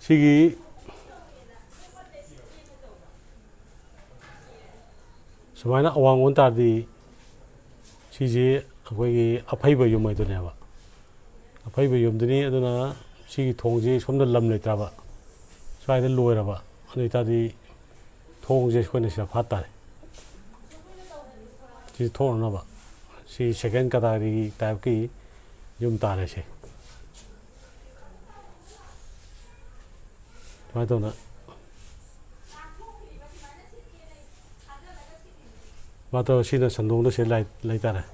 Sigi Sumana Awang Unta the Siji Away a paper you might never. A paper you didn't see Tongs from the Lumley Trava. So I the lower of it. The Tongs when it's a pata. She's torn over. She second Katari type key, Yum Tarashi. I don't know. What she does and don't say like later.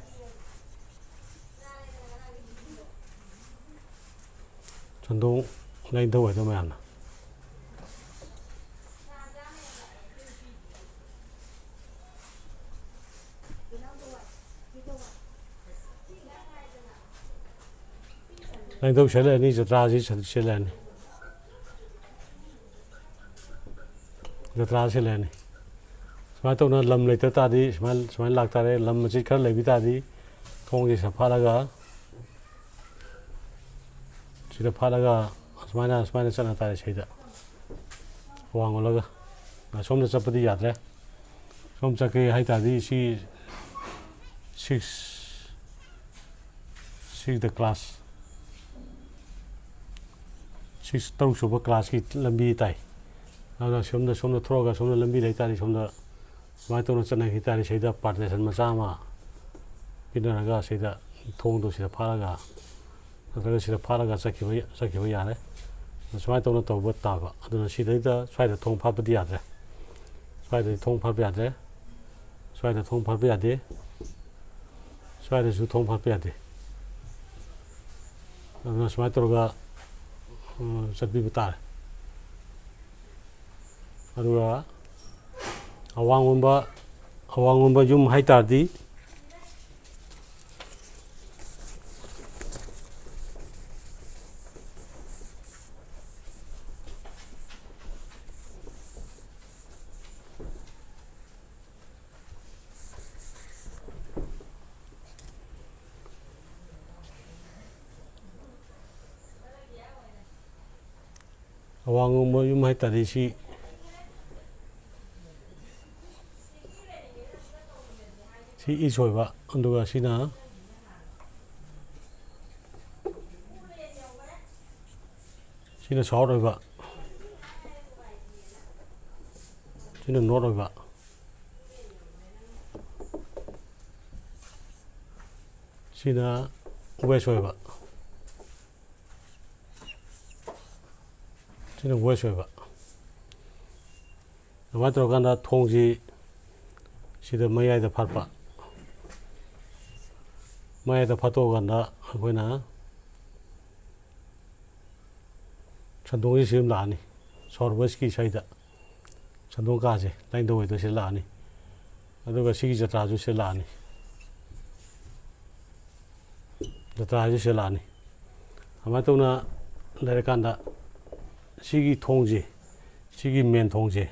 Sandong like the way the man. Like those shell needs a transition shell. The transition. I don't know Lum later tadi, smell like that, Lum Magical Levitadi, Kong is a palaga. See the palaga, Smina Sanitary Shada. Wangolaga. Some the Sapadi Yadre. Some Saki Haitadi, she six the class. Six tongue super class kit Lambi Tai. Now some the Troga, some the Lambi later from the Maton Sanitary Shada partners and Masama. Pinaraga say that Tongo see the Paraga. The Paraga Sakivayane. That's why I don't know what Tava. I don't know she later try the Tong Papa the other. Try the Tong Papiade. Try the Tong Papiade. Try the Zutong Papiade. And that's why I told Sabibutar. Adura Awangumba Yum Haitardi. Awangumba Yum Haitari she is over under Sina. Sina short over. Sina not over. Sina west over. Sina west over. The matter of Ganda Tongji, she the Maya the Papa. Maya the Patoganda, Gwena Sandong is him Lani, Sor Whisky Shida, Sandong Gazi, like the way to Silani. Otherwise, she is a Traju Silani. The Traju Silani. Amatuna Lerekanda, Sigi Tongji, Sigi Men Tongji.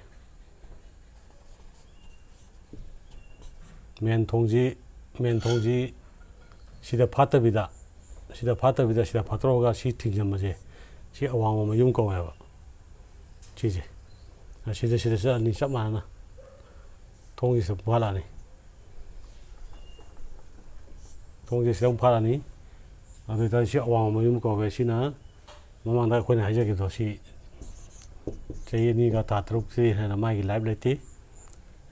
Men Tongji. She the Patabida, she the Patroga, she Tingamaje, she a one Yunko ever. Chizi. She the Nishamana. Tong is a Palani. Tong is young Palani. Other she a one Yunko Veshina. Mamma when I jacket or she say any got that troop and a mighty liability.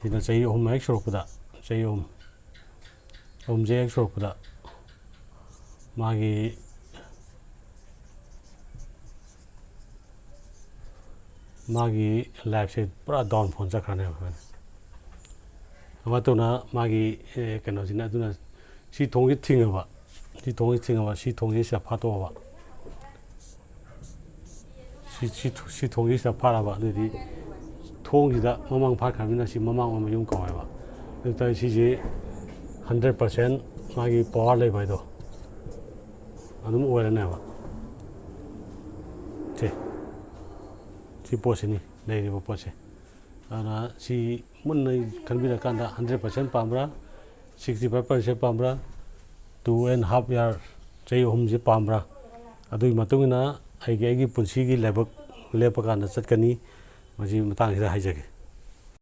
He doesn't say home extra for that. Say home J extra for that. Magi life said brought down for Zakane. Amatona Magi Canosina. She told it thing about. She told it a part over. She told it a part about the tongue is that Mamang Parkamina, she Mamang Yunko. The she 100% Magi power by though. I don't know where never. She posini, lady Posse. And she can be the kind of 100% Pambra, 65% Pambra, 2.5 years, say home Pambra. I do Matungina, I gave Punsigi level ꯂꯦꯞꯄ ꯀꯥꯟꯗ ꯆꯠꯀꯅꯤ ꯃꯁꯤ ꯃꯇꯥꯡꯁꯤꯗ ꯍꯥꯏꯖꯒꯦ